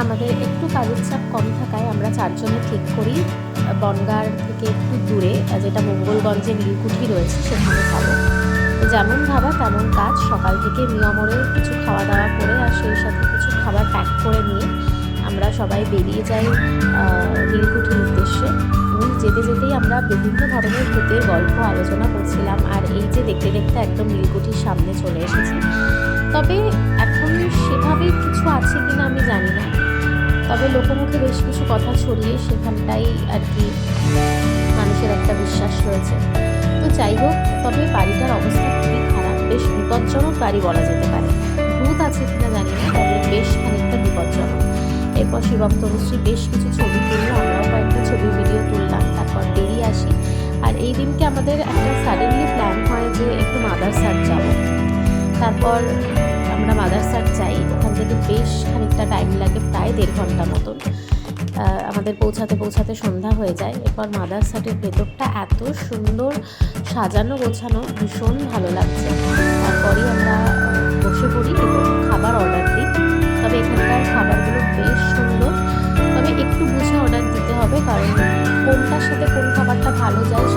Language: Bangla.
আমাদের একটু কাজের চাপ কম থাকায় আমরা চারজনে ঠিক করি বনগাঁ থেকে একটু দূরে, যেটা মঙ্গলগঞ্জে নীলকুঠি রয়েছে, সেখানে খাবো। যেমন ভাবা তেমন কাজ, সকাল থেকে নিয়মরে কিছু খাওয়া দাওয়া করে আর সেই সাথে কিছু খাবার প্যাক করে নিয়ে আমরা সবাই বেরিয়ে যাই নীলকুঠির উদ্দেশ্যে। এবং যেতে যেতেই আমরা বিভিন্ন ধরনের ভূতের গল্প আলোচনা করছিলাম। আর এই যে দেখতে দেখতে একদম নীলকুঠির সামনে চলে এসেছি। তবে এখন সেভাবে কিছু আছে কিনা আমি জানি না, তবে লোকমুখে বেশ কিছু কথা ছড়িয়ে সেখানটাই আর কি মানুষের একটা বিশ্বাস রয়েছে। তো যাই হোক, তবে বাড়িটার অবস্থা খুবই খারাপ, বেশ বিপজ্জনক বাড়ি বলা যেতে পারে। ভূত আছে কিনা জানি না, তবে বেশ খানিকটা বিপজ্জনক। এরপর শিবম তনুশ্রী বেশ কিছু ছবি তুললো, আমরাও কয়েকটা ছবি ভিডিও তুললাম, তারপর বেরিয়ে আসি। আর এই দিনকে আমাদের একটা সাডেনলি প্ল্যান হয় যে একটু মাদারসাট যাব। তারপর আমরা মাদারসাট যাই, ওখান থেকে বেশ খানিকটা টাইম লাগে, প্রায় 1.5 ঘন্টা মতন। আমাদের পৌঁছাতে পৌঁছাতে সন্ধ্যা হয়ে যায়। এরপর মাদারসাটের ভেতরটা এত সুন্দর সাজানো গোছানো, ভীষণ ভালো লাগছে। তারপরই আমরা বসে পড়ি এবং খাবার অর্ডার দিই। তবে এখানকার খাবারগুলো বেশ সুন্দর, তবে একটু বুঝে অর্ডার দিতে হবে, কারণ কোনটার সাথে কোন খাবারটা ভালো যায়